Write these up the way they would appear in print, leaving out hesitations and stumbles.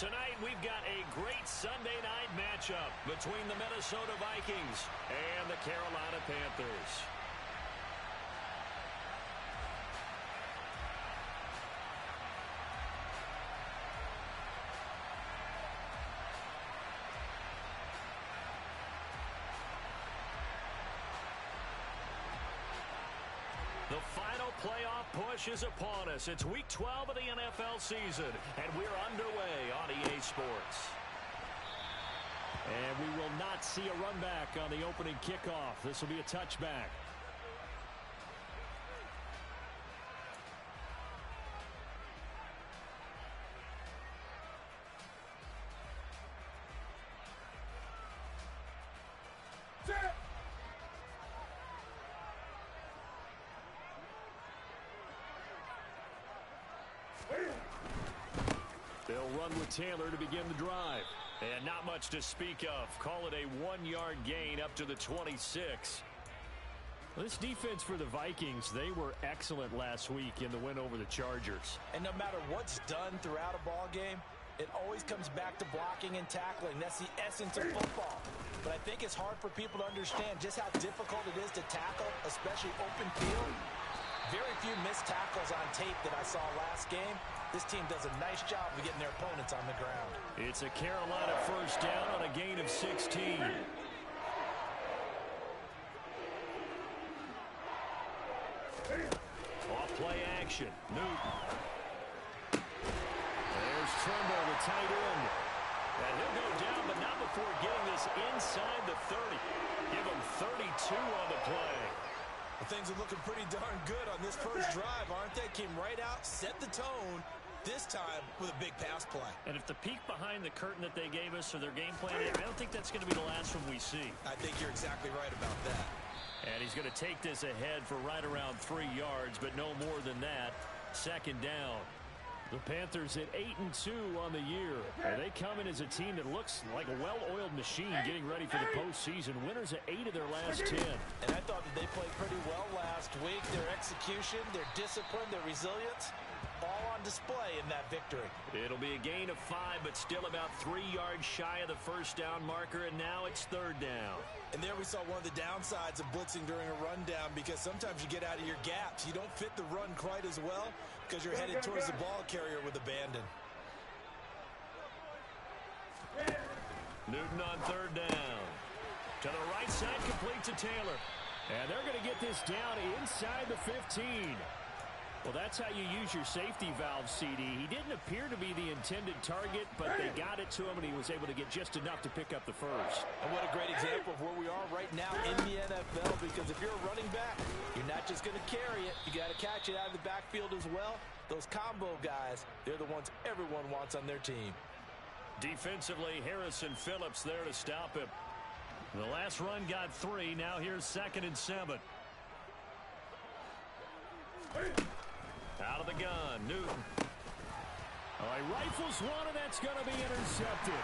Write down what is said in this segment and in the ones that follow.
Tonight, we've got a great Sunday night matchup between the Minnesota Vikings and the Carolina Panthers. The final playoff push is upon us. It's Week 12 of the NFL season, and we're underway on EA Sports. And we will not see a run back on the opening kickoff. This will be a touchback. They'll run with Taylor to begin the drive. And not much to speak of. Call it a 1-yard gain up to the 26. This defense for the Vikings, they were excellent last week in the win over the Chargers. And no matter what's done throughout a ball game, it always comes back to blocking and tackling. That's the essence of football. But I think it's hard for people to understand just how difficult it is to tackle, especially open field. Very few missed tackles on tape that I saw last game. This team does a nice job of getting their opponents on the ground. It's a Carolina first down on a gain of 16. Off play action. Newton. There's Trimble, the tight end. And he'll go down, but not before getting this inside the 30. Give him 32 on the play. Well, things are looking pretty darn good on this first drive, aren't they? Came right out, set the tone, this time with a big pass play. And if the peek behind the curtain that they gave us for their game plan, I don't think that's going to be the last one we see. I think you're exactly right about that. And he's going to take this ahead for right around 3 yards, but no more than that. Second down. The Panthers at 8-2 on the year. And they come in as a team that looks like a well-oiled machine getting ready for the postseason. Winners at 8 of their last 10. And I thought that they played pretty well last week. Their execution, their discipline, their resilience, all on display in that victory. It'll be a gain of 5, but still about 3 yards shy of the first down marker, and now it's third down. And there we saw one of the downsides of blitzing during a rundown, because sometimes you get out of your gaps. You don't fit the run quite as well because you're headed towards the ball carrier with abandon. Newton on third down. To the right side, complete to Taylor. And they're going to get this down inside the 15. Well, that's how you use your safety valve, CD. He didn't appear to be the intended target, but they got it to him, and he was able to get just enough to pick up the first. And what a great example of where we are right now in the NFL, because if you're a running back, you're not just going to carry it. You got to catch it out of the backfield as well. Those combo guys, they're the ones everyone wants on their team. Defensively, Harrison Phillips there to stop him. The last run got 3. Now here's 2nd and 7. Out of the gun, Newton. He rifles one, and that's going to be intercepted.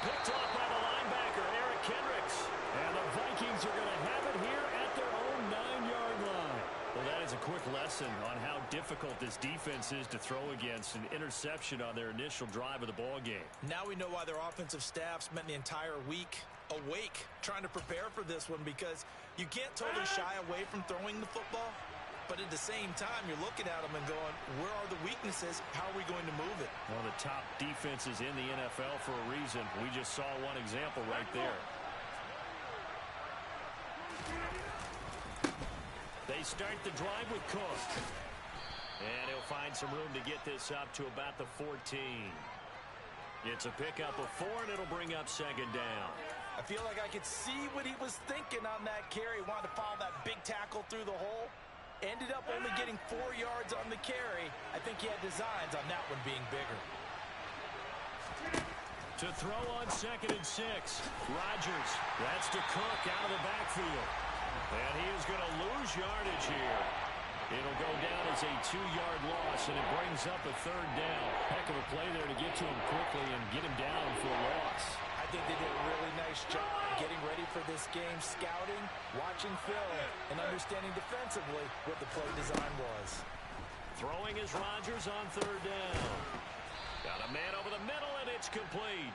Picked off by the linebacker, Eric Kendricks. And the Vikings are going to have it here at their own 9-yard line. Well, that is a quick lesson on how difficult this defense is to throw against. An interception on their initial drive of the ball game. Now we know why their offensive staff spent the entire week awake trying to prepare for this one, because you can't totally shy away from throwing the football. But at the same time, you're looking at them and going, where are the weaknesses? How are we going to move it? One of the top defenses in the NFL for a reason. We just saw one example right there. They start the drive with Cook. And he'll find some room to get this up to about the 14. It's a pickup of 4, and it'll bring up 2nd down. I feel like I could see what he was thinking on that carry. He wanted to follow that big tackle through the hole. Ended up only getting 4 yards on the carry. I think he had designs on that one being bigger. To throw on 2nd and 6. Rodgers. That's to Cook out of the backfield. And he is going to lose yardage here. It'll go down as a 2-yard loss, and it brings up a 3rd down. Heck of a play there to get to him quickly and get him down for a loss. I think they did a really nice job getting ready for this game, scouting, watching film, and understanding defensively what the play design was. Throwing is Rodgers on 3rd down. Got a man over the middle, and it's complete.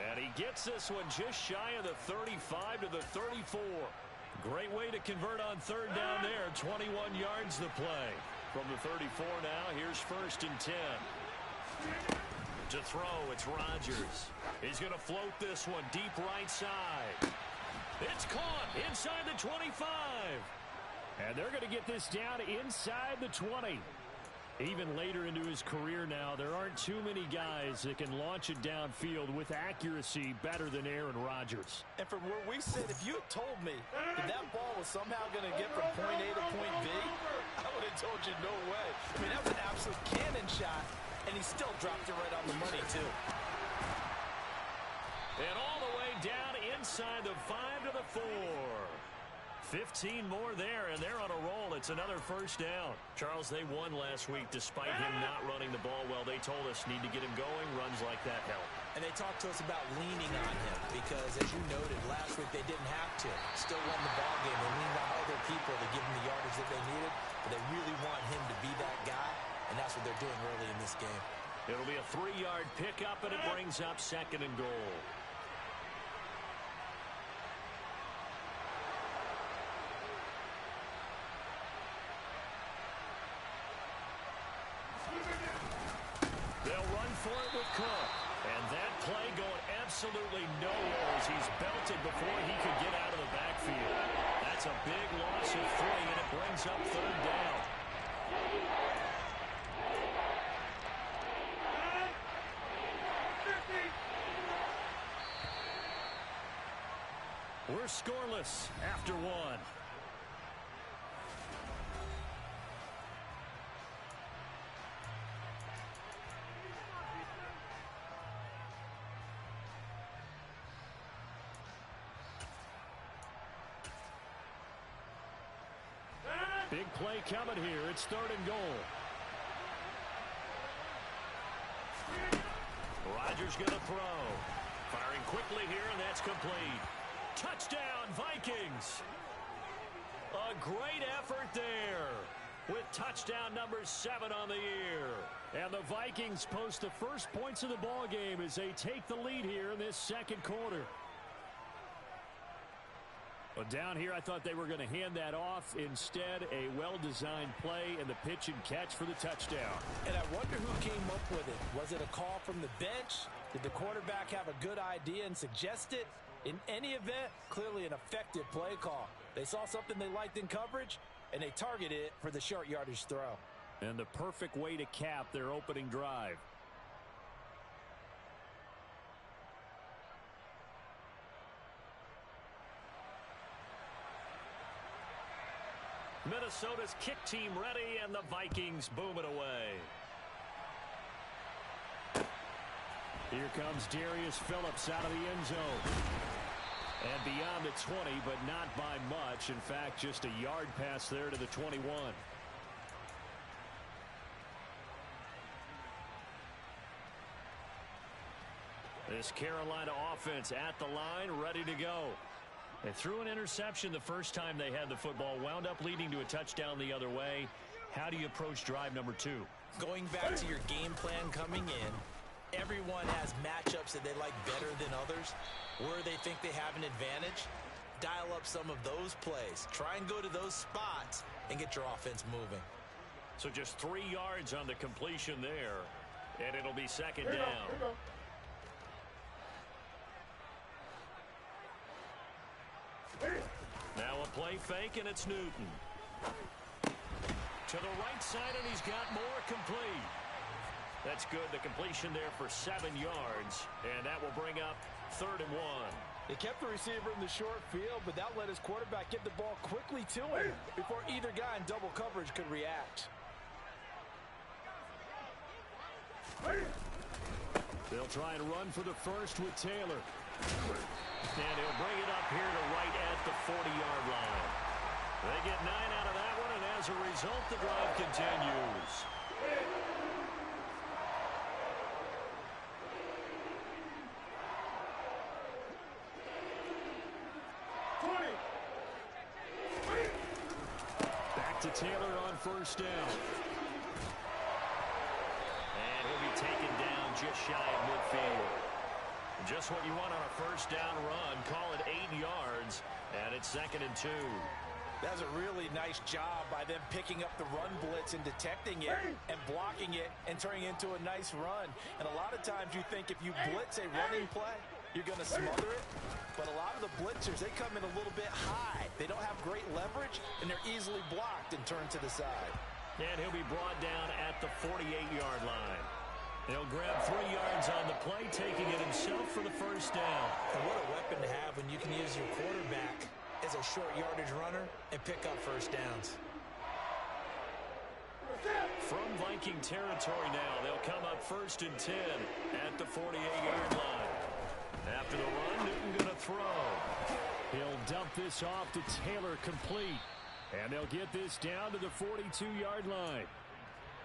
And he gets this one just shy of the 35 to the 34. Great way to convert on third down there. 21 yards to play. From the 34 now, here's 1st and 10. To throw, it's Rodgers. He's going to float this one deep right side. It's caught inside the 25. And they're going to get this down inside the 20. Even later into his career now, there aren't too many guys that can launch it downfield with accuracy better than Aaron Rodgers. And from where we sit, if you had told me that ball was somehow going to get from point A to point B, I would have told you no way. I mean, that was an absolute cannon shot, and he still dropped it right on the money, too. And all the way down inside the 5 to the 4. 15 more there, and they're on a roll. It's another first down. Charles, they won last week despite him not running the ball well. They told us need to get him going. Runs like that help. And they talked to us about leaning on him because, as you noted, last week they didn't have to. Still won the ball game. They leaned on other people to give them the yardage that they needed, but they really want him to be that guy, and that's what they're doing early in this game. It'll be a 3-yard pickup, and it brings up 2nd and goal. They'll run for it with Cook. And that play going absolutely nowhere as he's belted before he could get out of the backfield. That's a big loss of 3, and it brings up 3rd down. We're scoreless after 1. Big play coming here. It's 3rd and goal. Rodgers going to throw. Firing quickly here, and that's complete. Touchdown, Vikings. A great effort there with touchdown number 7 on the year. And the Vikings post the first points of the ball game as they take the lead here in this 2nd quarter. Well, down here, I thought they were going to hand that off. Instead, a well-designed play and the pitch and catch for the touchdown. And I wonder who came up with it. Was it a call from the bench? Did the quarterback have a good idea and suggest it? In any event, clearly an effective play call. They saw something they liked in coverage, and they targeted it for the short yardage throw. And the perfect way to cap their opening drive. Minnesota's kick team ready, and the Vikings boom it away. Here comes Darius Phillips out of the end zone. And beyond the 20, but not by much. In fact, just a yard pass there to the 21. This Carolina offense at the line, ready to go. They threw an interception the first time they had the football, wound up leading to a touchdown the other way. How do you approach drive number 2? Going back to your game plan coming in, everyone has matchups that they like better than others. Where they think they have an advantage, dial up some of those plays. Try and go to those spots and get your offense moving. So just 3 yards on the completion there, and it'll be 2nd down. Now a play fake, and it's Newton. To the right side, and he's got more complete. That's good. The completion there for 7 yards, and that will bring up 3rd and 1. They kept the receiver in the short field, but that let his quarterback get the ball quickly to him before either guy in double coverage could react. They'll try and run for the first with Taylor. And he'll bring it up here to right at the 40-yard line. They get 9 out of that one, and as a result, the drive continues. Back to Taylor on first down. And he'll be taken down just shy of midfield. Just what you want on a first down run. Call it 8 yards, and it's 2nd and 2. That's a really nice job by them picking up the run blitz and detecting it and blocking it and turning it into a nice run. And a lot of times you think if you blitz a running play, you're going to smother it. But a lot of the blitzers, they come in a little bit high. They don't have great leverage, and they're easily blocked and turned to the side. And he'll be brought down at the 48-yard line. He'll grab 3 yards on the play, taking it himself for the first down. And what a weapon to have when you can use your quarterback as a short yardage runner and pick up first downs. From Viking territory now, they'll come up 1st and 10 at the 48-yard line. After the run, Newton going to throw. He'll dump this off to Taylor, complete. And they'll get this down to the 42-yard line.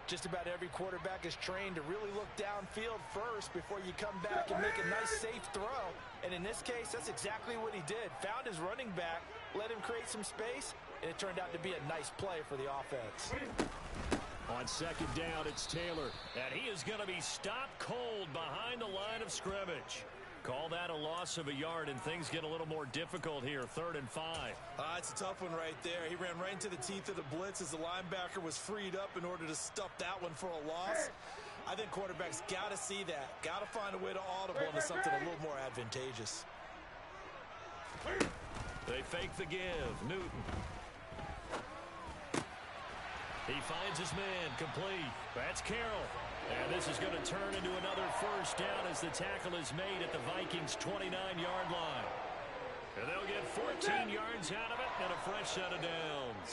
Just about every quarterback is trained to really look downfield first before you come back and make a nice, safe throw. And in this case, that's exactly what he did. Found his running back, let him create some space, and it turned out to be a nice play for the offense. On 2nd down, it's Taylor. And he is going to be stopped cold behind the line of scrimmage. Call that a loss of a yard, and things get a little more difficult here. 3rd and 5. It's a tough one right there. He ran right into the teeth of the blitz as the linebacker was freed up in order to stuff that one for a loss. I think quarterbacks got to see that. Got to find a way to audible into something a little more advantageous. They fake the give. Newton. He finds his man, complete. That's Carroll. And this is going to turn into another first down as the tackle is made at the Vikings' 29-yard line. And they'll get 14 yards out of it and a fresh set of downs.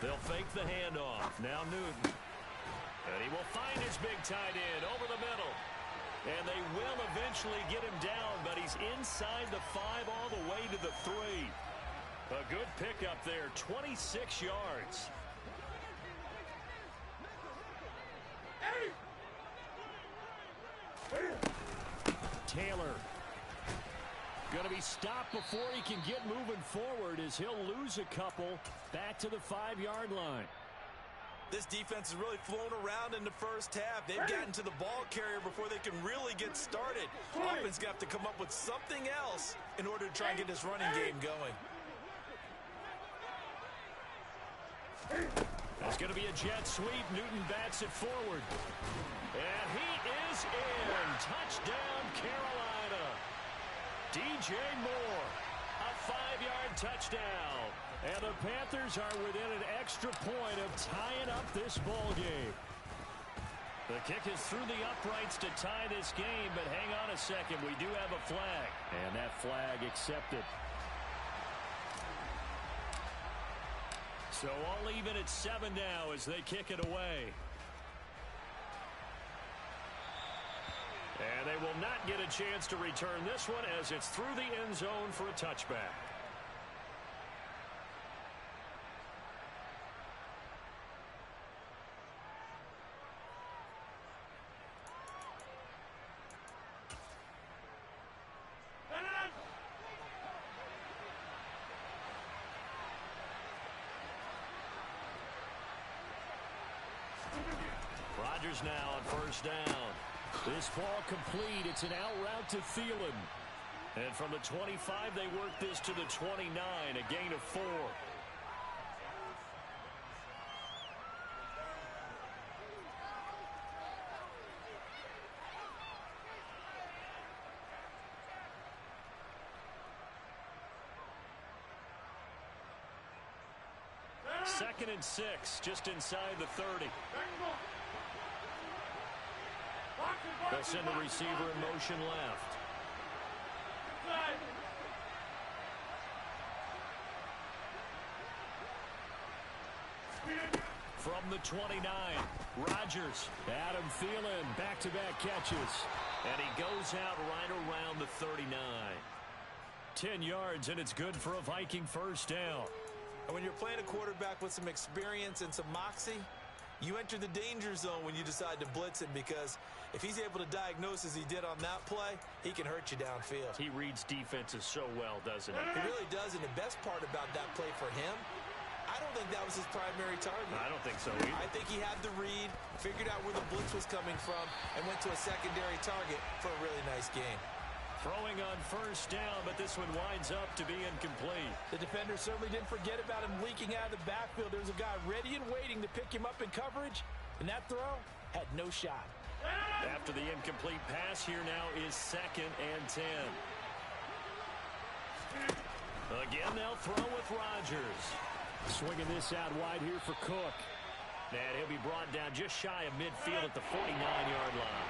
They'll fake the handoff. Now Newton. And he will find his big tight end over the middle. And they will eventually get him down, but he's inside the 5 all the way to the 3. A good pickup there, 26 yards. Taylor going to be stopped before he can get moving forward as he'll lose a couple back to the 5-yard line. This defense has really flown around in the first half. They've gotten to the ball carrier before they can really get started. Offense got to come up with something else in order to try and get this running game going. That's going to be a jet sweep. Newton bats it forward. And he is in. Touchdown, Carolina. DJ Moore, a 5-yard touchdown. And the Panthers are within an extra point of tying up this ball game. The kick is through the uprights to tie this game, but hang on a second. We do have a flag. And that flag accepted. So all even at 7 now as they kick it away. And they will not get a chance to return this one as it's through the end zone for a touchback. Rodgers now on first down. This ball complete. It's an out route to Thielen. And from the 25, they work this to the 29, a gain of 4. Second and 6, just inside the 30. They'll send the receiver in motion left. From the 29, Rodgers, Adam Thielen, back-to-back catches. And he goes out right around the 39. 10 yards, and it's good for a Viking first down. And when you're playing a quarterback with some experience and some moxie, you enter the danger zone when you decide to blitz him, because if he's able to diagnose as he did on that play, he can hurt you downfield. He reads defenses so well, doesn't he? He really does, and the best part about that play for him, I don't think that was his primary target. I don't think so either. I think he had the read, figured out where the blitz was coming from, and went to a secondary target for a really nice game. Throwing on first down, but this one winds up to be incomplete. The defender certainly didn't forget about him leaking out of the backfield. There's a guy ready and waiting to pick him up in coverage, and that throw had no shot. After the incomplete pass, here now is 2nd and 10. Again, they'll throw with Rodgers. Swinging this out wide here for Cook. And he'll be brought down just shy of midfield at the 49-yard line.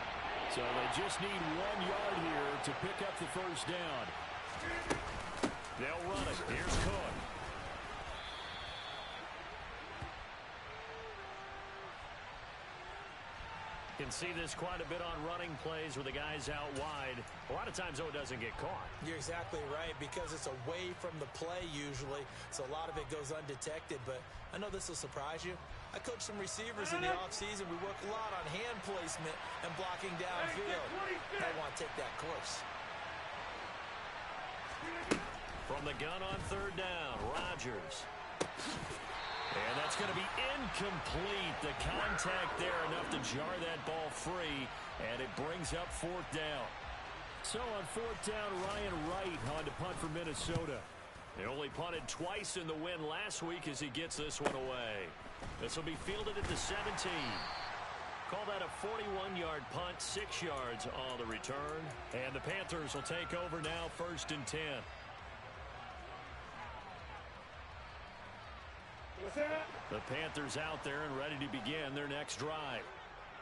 So they just need 1 yard here to pick up the first down. They'll run it. Here's Cook. You can see this quite a bit on running plays where the guy's out wide. A lot of times, though, it doesn't get caught. You're exactly right, because it's away from the play usually, so a lot of it goes undetected. But I know this will surprise you. I coach some receivers in the offseason. We work a lot on hand placement and blocking downfield. I want to take that course. From the gun on 3rd down, Rodgers. And that's going to be incomplete. The contact there enough to jar that ball free, and it brings up 4th down. So on 4th down, Ryan Wright on to punt for Minnesota. They only punted twice in the win last week as he gets this one away. This will be fielded at the 17. Call that a 41-yard punt, 6 yards on the return. And the Panthers will take over now, 1st and 10. The Panthers out there and ready to begin their next drive.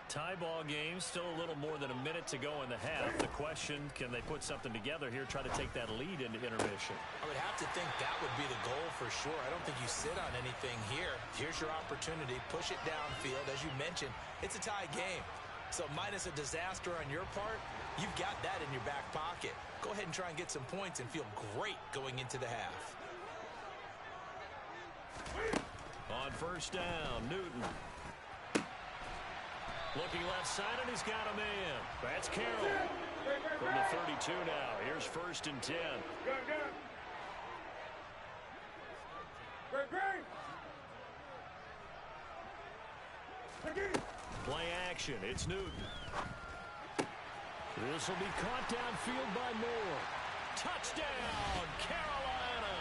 Tie ball game, still a little more than a minute to go in the half. The question, can they put something together here, try to take that lead into intermission? I would have to think that would be the goal for sure. I don't think you sit on anything here. Here's your opportunity. Push it downfield. As you mentioned, it's a tie game. So minus a disaster on your part, you've got that in your back pocket. Go ahead and try and get some points and feel great going into the half. On 1st down, Newton. Looking left side, and he's got a man. That's Carroll. From the 32 now. Here's 1st and 10. Play action. It's Newton. This will be caught downfield by Moore. Touchdown, Carolina.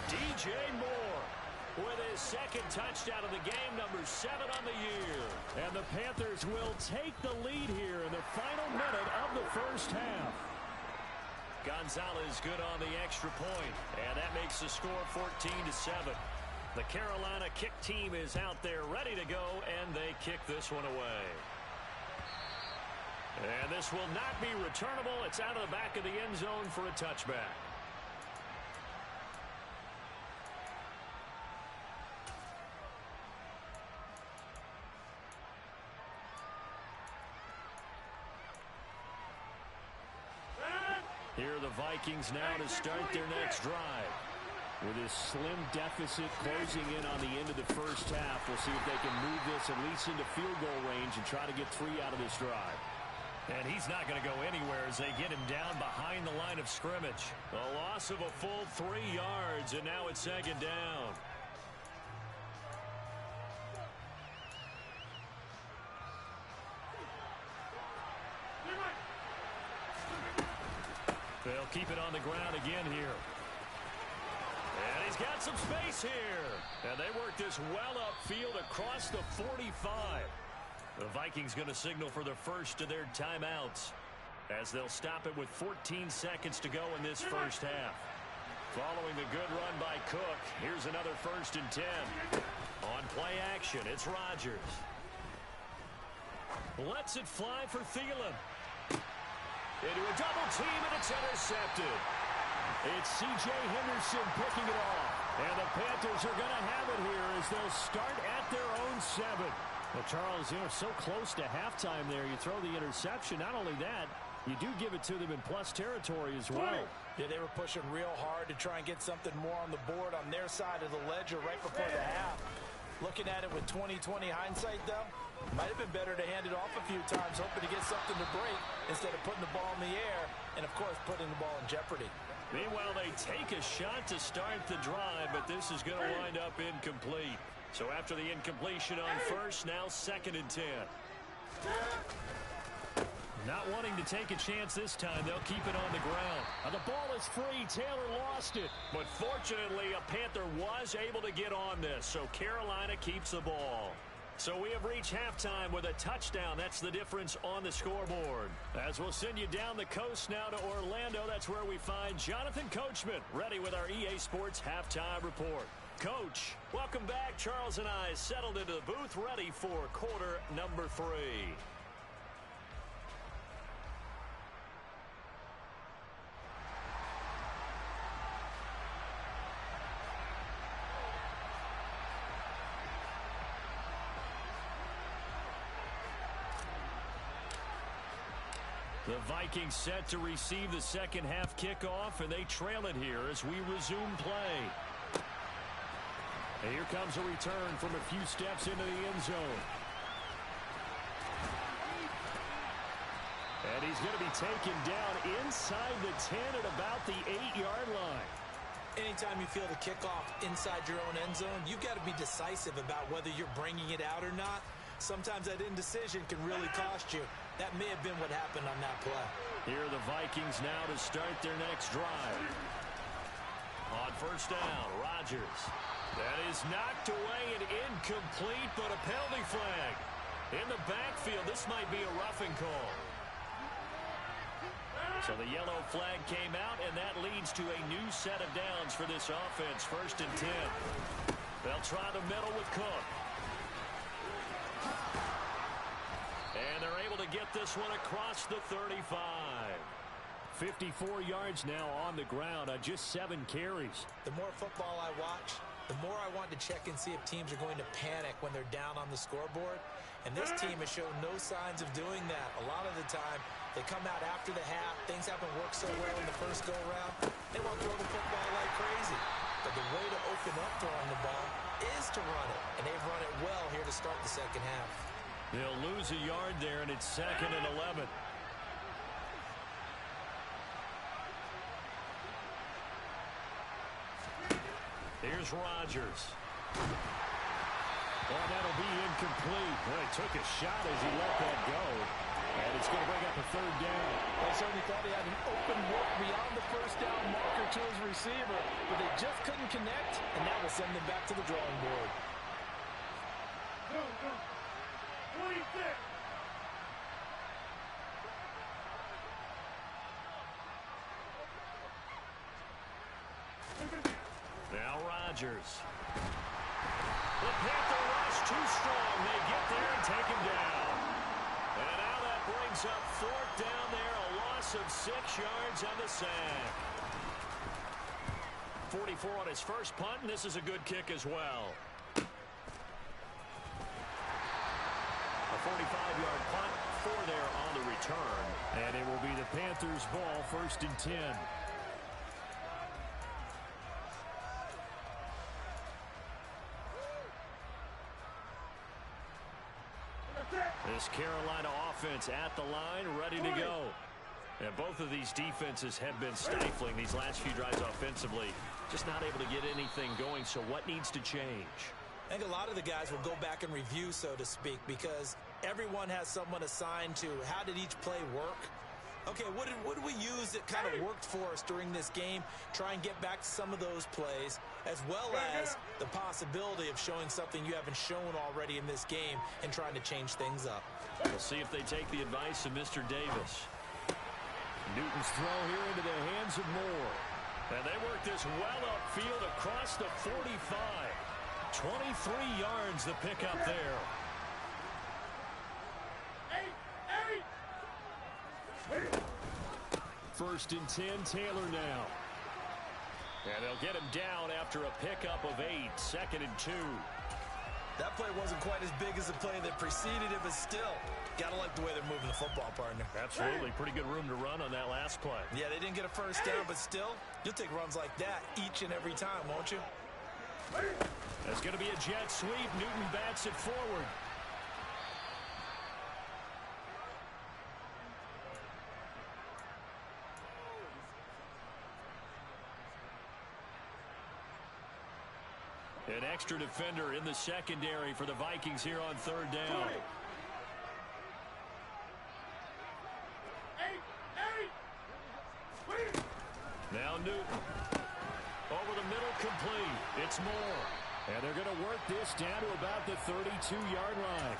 DJ Moore with his 2nd touchdown of the game, number 7 on the year. And the Panthers will take the lead here in the final minute of the first half. Gonzalez good on the extra point, and that makes the score 14-7. The Carolina kick team is out there ready to go, and they kick this one away. And this will not be returnable. It's out of the back of the end zone for a touchback. Here are the Vikings now to start their next drive. With this slim deficit closing in on the end of the first half, we'll see if they can move this at least into field goal range and try to get 3 out of this drive. And he's not going to go anywhere as they get him down behind the line of scrimmage. A loss of a full 3 yards, and now it's 2nd down. They'll keep it on the ground again here. And he's got some space here. And they work this well upfield across the 45. The Vikings going to signal for the first of their timeouts as they'll stop it with 14 seconds to go in this first half. Following the good run by Cook, here's another 1st and 10. On play action, it's Rodgers. Lets it fly for Thielen. Into a double team, and it's intercepted. It's C.J. Henderson picking it off. And the Panthers are going to have it here as they'll start at their own 7. Well, Charles, so close to halftime there. You throw the interception. Not only that, you do give it to them in plus territory as well. Yeah, they were pushing real hard to try and get something more on the board on their side of the ledger right before the half. Looking at it with 20/20 hindsight, though, might have been better to hand it off a few times, hoping to get something to break instead of putting the ball in the air and, of course, putting the ball in jeopardy. Meanwhile, they take a shot to start the drive, but this is going to wind up incomplete. So after the incompletion on first, now 2nd and 10. Not wanting to take a chance this time, they'll keep it on the ground. The ball is free. Taylor lost it. But fortunately, a Panther was able to get on this, so Carolina keeps the ball. So we have reached halftime with a touchdown. That's the difference on the scoreboard. As we'll send you down the coast now to Orlando, that's where we find Jonathan Coachman, ready with our EA Sports Halftime Report. Coach, welcome back. Charles and I settled into the booth, ready for quarter number 3. The Vikings set to receive the second half kickoff, and they trail it here as we resume play. And here comes a return from a few steps into the end zone. And he's going to be taken down inside the 10 at about the 8-yard line. Anytime you feel the kickoff inside your own end zone, you've got to be decisive about whether you're bringing it out or not. Sometimes that indecision can really cost you. That may have been what happened on that play. Here are the Vikings now to start their next drive. On first down, Rodgers. That is knocked away and incomplete, but a penalty flag. In the backfield, this might be a roughing call. So the yellow flag came out, and that leads to a new set of downs for this offense. 1st and 10. They'll try the middle with Cook. And they're able to get this one across the 35. 54 yards now on the ground on just 7 carries. The more football I watch, the more I want to check and see if teams are going to panic when they're down on the scoreboard. And this team has shown no signs of doing that. A lot of the time, they come out after the half. Things haven't worked so well in the first go-around. They want to throw the football like crazy. But the way to open up throwing the ball is to run it. And they've run it well here to start the second half. They'll lose a yard there, and it's 2nd and 11. Here's Rodgers. Oh, that'll be incomplete. Well, he took a shot as he let that go. And it's going to bring up a 3rd down. They certainly thought he had an open look beyond the first down marker to his receiver, but they just couldn't connect, and that will send them back to the drawing board. 26. Now Rodgers. The Panther rush too strong. They get there and take him down. And now that brings up 4th down there. A loss of 6 yards on the sack. 44 on his first punt, and this is a good kick as well. A 45-yard punt, 4 there on the return. And it will be the Panthers' ball, 1st and 10. This Carolina offense at the line, ready to go. And both of these defenses have been stifling these last few drives offensively. Just not able to get anything going, so what needs to change? I think a lot of the guys will go back and review, so to speak, because everyone has someone assigned to how did each play work. Okay, what did we use that kind of worked for us during this game? Try and get back to some of those plays, as well as the possibility of showing something you haven't shown already in this game and trying to change things up. We'll see if they take the advice of Mr. Davis. Newton's throw here into the hands of Moore. And they work this well upfield across the 45. 23 yards the pickup there. 1st and 10, Taylor now. And they'll get him down after a pickup of 8, 2nd and 2. That play wasn't quite as big as the play that preceded it, but still, gotta like the way they're moving the football, partner. Absolutely. Pretty good room to run on that last play. Yeah, they didn't get a first down, but still, you'll take runs like that each and every time, won't you? That's going to be a jet sweep. Newton bats it forward. An extra defender in the secondary for the Vikings here on third down. Now Newton. Over the middle, complete. It's Moore. And they're going to work this down to about the 32-yard line.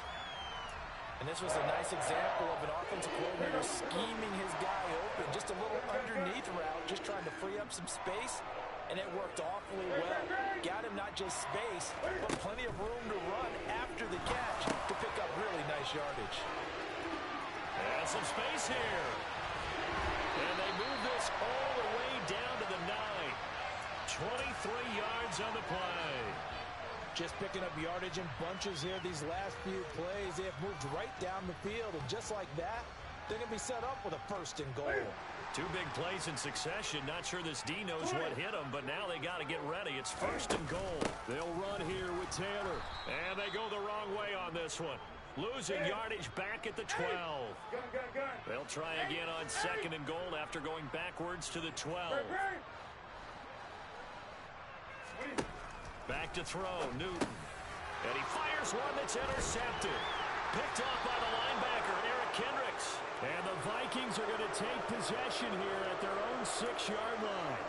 And this was a nice example of an offensive coordinator scheming his guy open. Just a little underneath route, just trying to free up some space. And it worked awfully well. Got him not just space, but plenty of room to run after the catch to pick up really nice yardage. And some space here. And they move this all the way down to the 9. 23 yards on the play. Just picking up yardage in bunches here these last few plays. They have moved right down the field, and just like that, they're going to be set up with a 1st and goal. 2 big plays in succession. Not sure this D knows what hit them, but now they got to get ready. It's 1st and goal. They'll run here with Taylor. And they go the wrong way on this one. Losing yardage back at the 12. They'll try again on 2nd and goal after going backwards to the 12. Back to throw, Newton. And he fires one that's intercepted. Picked off by the linebacker, Eric Kendricks. And the Vikings are going to take possession here at their own 6-yard line.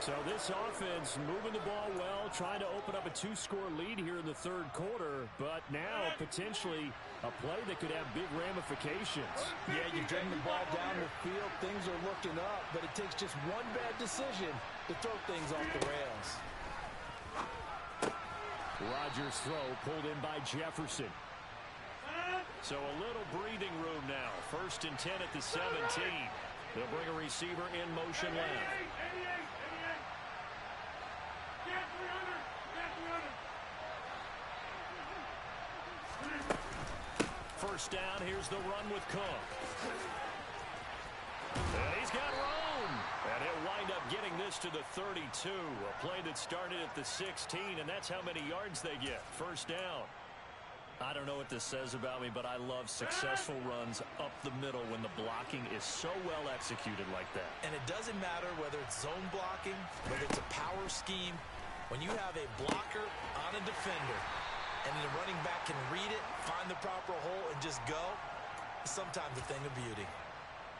So this offense moving the ball well, trying to open up a 2-score lead here in the 3rd quarter. But now potentially a play that could have big ramifications. Yeah, you've driven the ball down the field. Things are looking up, but it takes just one bad decision to throw things off the rails. Rodgers' throw pulled in by Jefferson. So a little breathing room now. 1st and 10 at the 17. They'll bring a receiver in motion left. First down, here's the run with Cook. And he's got room. And he'll wind up getting this to the 32. A play that started at the 16, and that's how many yards they get. 1st down. I don't know what this says about me, but I love successful runs up the middle when the blocking is so well executed like that. And it doesn't matter whether it's zone blocking, whether it's a power scheme. When you have a blocker on a defender, and the running back can read it, find the proper hole, and just go, sometimes a thing of beauty.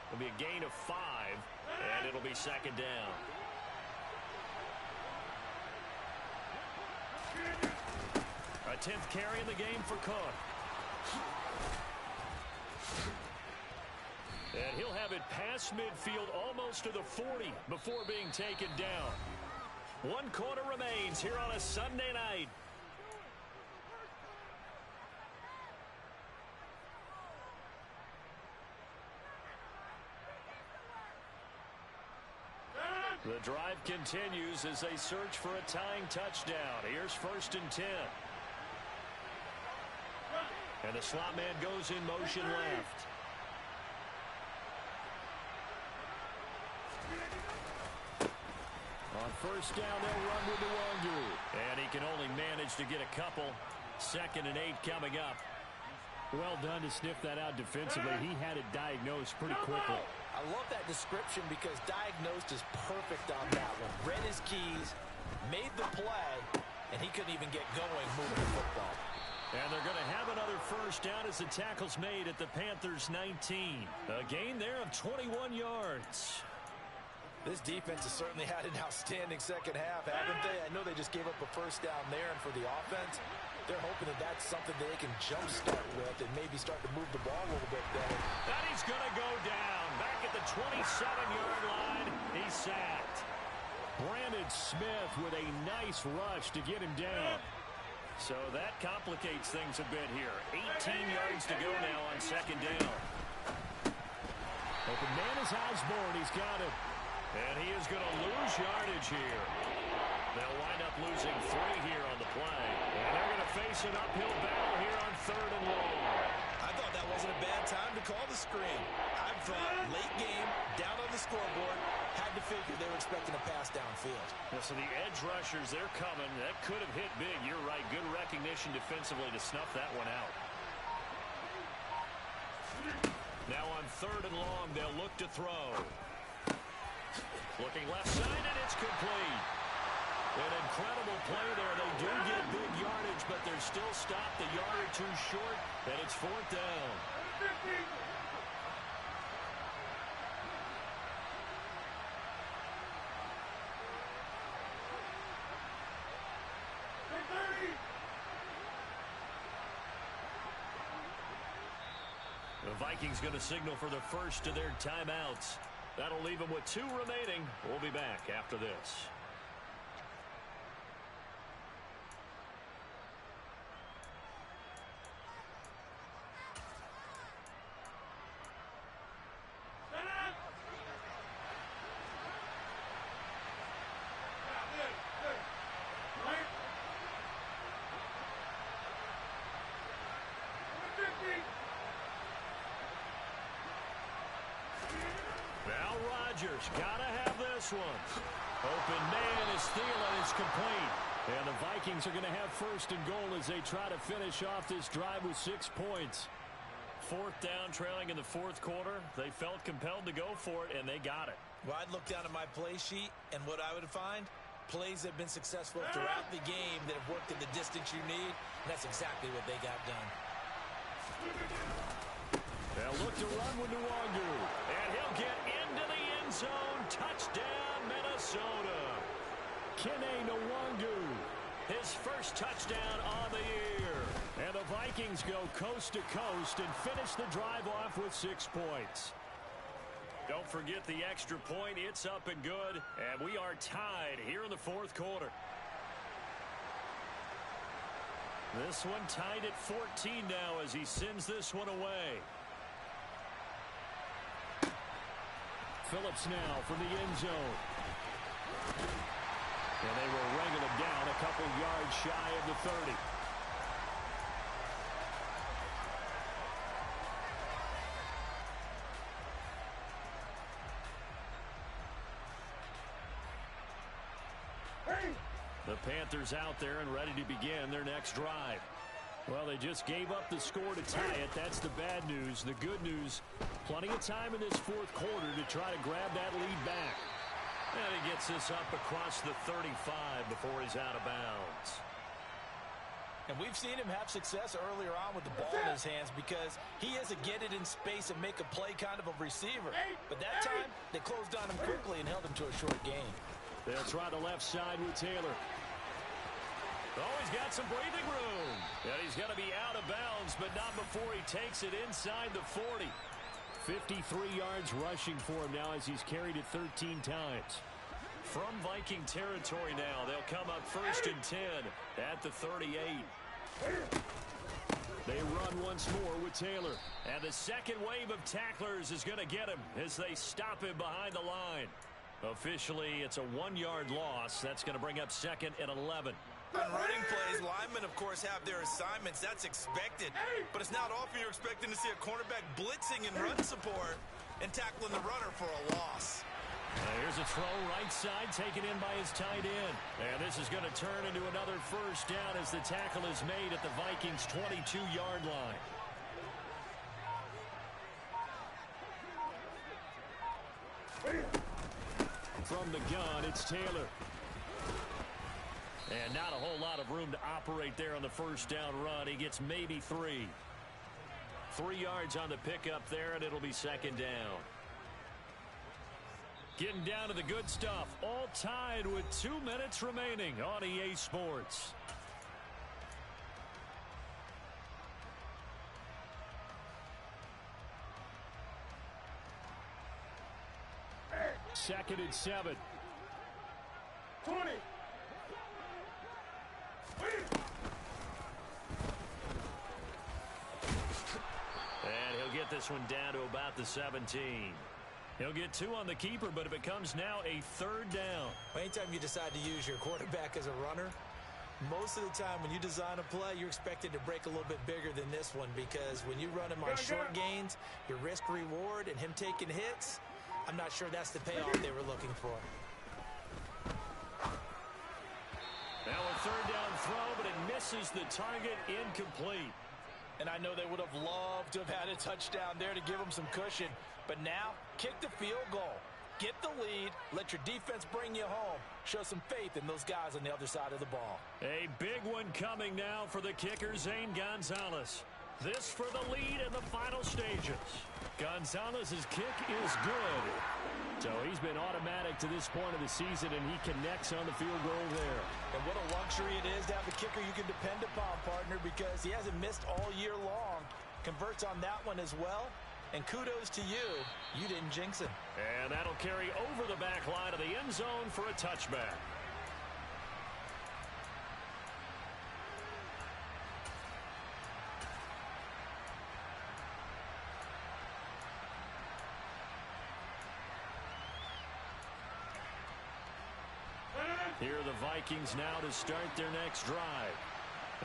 It'll be a gain of 5, and it'll be 2nd down. A 10th carry in the game for Cook. And he'll have it past midfield almost to the 40 before being taken down. 1 quarter remains here on a Sunday night. The drive continues as they search for a tying touchdown. Here's 1st and 10. And the slot man goes in motion left. On 1st down, they'll run with the Wangu. And he can only manage to get a couple. 2nd and 8 coming up. Well done to sniff that out defensively. He had it diagnosed pretty quickly. I love that description because diagnosed is perfect on that one. Read his keys, made the play, and he couldn't even get going moving the football. And they're going to have another 1st down as the tackle's made at the Panthers' 19. A gain there of 21 yards. This defense has certainly had an outstanding 2nd half, haven't they? I know they just gave up a 1st down there, and for the offense, they're hoping that that's something they can jumpstart with and maybe start to move the ball a little bit better. And he's going to go down. Back at the 27-yard line, he's sacked. Brandon Smith with a nice rush to get him down. So that complicates things a bit here. 18 yards to go now on 2nd down. Open man is Osborne. He's got it. And he is going to lose yardage here. They'll wind up losing 3 here on the play. And they're going to face an uphill battle here on 3rd and long. I thought that wasn't a bad time to call the screen. I thought late game, down on the scoreboard, had to figure they were expecting a pass downfield. Yeah, so the edge rushers, they're coming. That could have hit big. You're right. Good recognition defensively to snuff that one out. Now on 3rd and long, they'll look to throw. Looking left side, and it's complete. An incredible play there. They do get big yardage, but they're still stopped a yard or two short, and it's 4th down. The Vikings going to signal for the first of their timeouts. That'll leave them with 2 remaining. We'll be back after this. Gotta have this one. Open man is Aesl. It's complete. And the Vikings are going to have 1st and goal as they try to finish off this drive with 6 points. 4th down, trailing in the 4th quarter. They felt compelled to go for it, and they got it. Well, I'd look down at my play sheet, and what I would find, plays that have been successful throughout the game that have worked in the distance you need, and that's exactly what they got done. They'll look to run with Nwangu, and he'll get into the end zone. Touchdown, Minnesota. Kene Nwangu, his first touchdown on the year. And the Vikings go coast to coast and finish the drive off with 6 points. Don't forget the extra point. It's up and good, and we are tied here in the 4th quarter. This one tied at 14 now as he sends this one away. Phillips now from the end zone. And they will wrangle him down a couple yards shy of the 30. The Panthers out there and ready to begin their next drive. Well, they just gave up the score to tie it. That's the bad news. The good news, plenty of time in this 4th quarter to try to grab that lead back. And he gets this up across the 35 before he's out of bounds. And we've seen him have success earlier on with the ball in his hands because he has to get it in space and make a play kind of a receiver. But that time, they closed on him quickly and held him to a short gain. They'll try the left side with Taylor. Oh, he's got some breathing room. And he's going to be out of bounds, but not before he takes it inside the 40. 53 yards rushing for him now as he's carried it 13 times. From Viking territory now, they'll come up 1st and 10 at the 38. They run once more with Taylor. And the second wave of tacklers is going to get him as they stop him behind the line. Officially, it's a 1-yard loss. That's going to bring up 2nd and 11. On running plays, linemen, of course, have their assignments. That's expected. But it's not often you're expecting to see a cornerback blitzing and run support and tackling the runner for a loss. Here's a throw right side taken in by his tight end. And this is going to turn into another 1st down as the tackle is made at the Vikings' 22-yard line. From the gun, it's Taylor. And not a whole lot of room to operate there on the 1st down run. He gets maybe 3. 3 yards on the pickup there, and it'll be 2nd down. Getting down to the good stuff. All tied with 2 minutes remaining on EA Sports. Second and 7. 20. And he'll get this one down to about the 17. He'll get 2 on the keeper, but it becomes now a 3rd down. Anytime you decide to use your quarterback as a runner, most of the time when you design a play, you're expected to break a little bit bigger than this one because when you run him on short gains, your risk-reward and him taking hits, I'm not sure that's the payoff they were looking for. Now a 3rd down throw, but it misses the target, incomplete. And I know they would have loved to have had a touchdown there to give them some cushion. But now, kick the field goal. Get the lead, let your defense bring you home. Show some faith in those guys on the other side of the ball. A big one coming now for the kicker, Zane Gonzalez. This for the lead in the final stages. Gonzalez's kick is good. So he's been automatic to this point of the season, and he connects on the field goal there. And what a luxury it is to have a kicker you can depend upon, partner, because he hasn't missed all year long. Converts on that one as well. And kudos to you. You didn't jinx it. And that'll carry over the back line of the end zone for a touchback. Here are the Vikings now to start their next drive.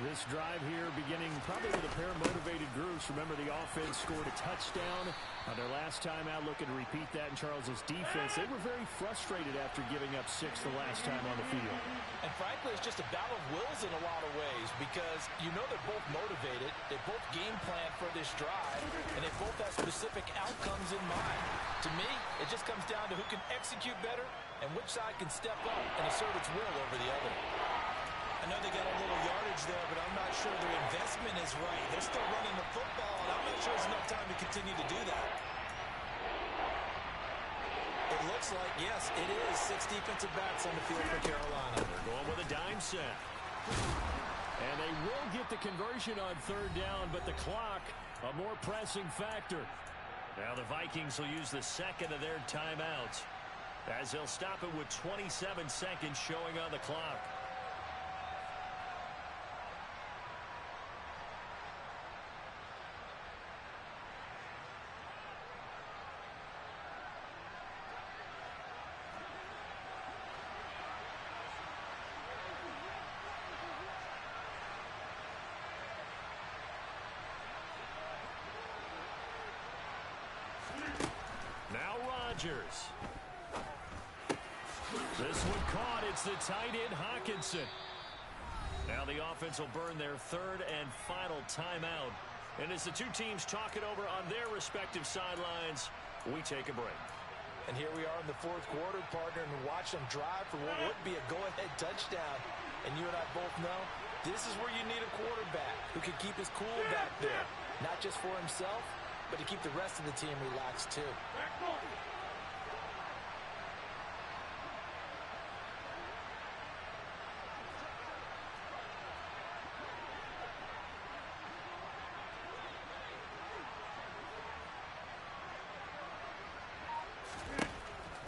This drive here beginning probably with a pair of motivated groups. Remember, the offense scored a touchdown on their last time out, looking to repeat that in Charles's defense. They were very frustrated after giving up 6 the last time on the field. And frankly, it's just a battle of wills in a lot of ways, because you know they're both motivated, they both game plan for this drive, and they both have specific outcomes in mind. To me, it just comes down to who can execute better and which side can step up and assert its will over the other. I know they got a little yardage there, but I'm not sure their investment is right. They're still running the football, and I'm not sure there's enough time to continue to do that. It looks like, yes, it is 6 defensive backs on the field for Carolina. They're going with a dime set. And they will get the conversion on 3rd down, but the clock, a more pressing factor. Now the Vikings will use the second of their timeouts, as they'll stop it with 27 seconds showing on the clock. Now Rodgers. This one caught. It's the tight end, Hawkinson. Now the offense will burn their 3rd and final timeout. And as the two teams talk it over on their respective sidelines, we take a break. And here we are in the 4th quarter, partner, and watch them drive for what would be a go-ahead touchdown. And you and I both know this is where you need a quarterback who can keep his cool back there, not just for himself, but to keep the rest of the team relaxed too.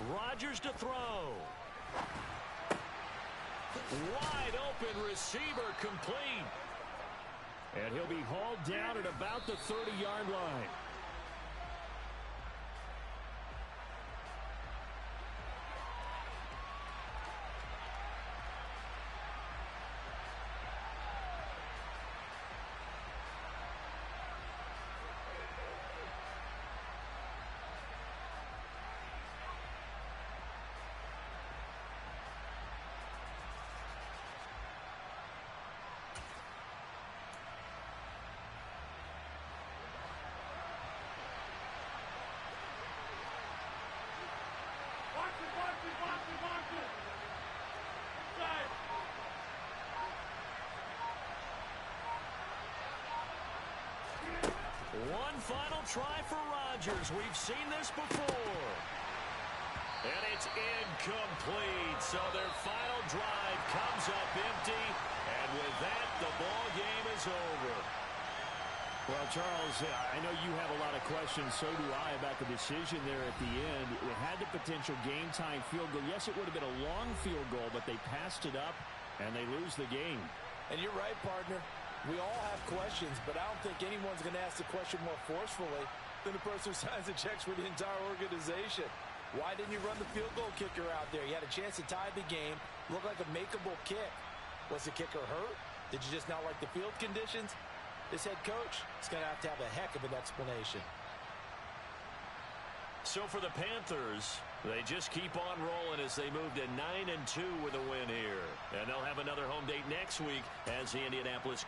Rodgers to throw. Wide open receiver, complete. And he'll be hauled down at about the 30-yard line. One final try for Rodgers. We've seen this before. And it's incomplete. So their final drive comes up empty. And with that, the ball game is over. Well, Charles, I know you have a lot of questions. So do I about the decision there at the end. It had the potential game-time field goal. Yes, it would have been a long field goal, but they passed it up, and they lose the game. And you're right, partner. We all have questions, but I don't think anyone's going to ask the question more forcefully than the person who signs the checks for the entire organization. Why didn't you run the field goal kicker out there? You had a chance to tie the game. Looked like a makeable kick. Was the kicker hurt? Did you just not like the field conditions? This head coach is going to have a heck of an explanation. So for the Panthers, they just keep on rolling as they move to 9-2 with a win here. And they'll have another home date next week as the Indianapolis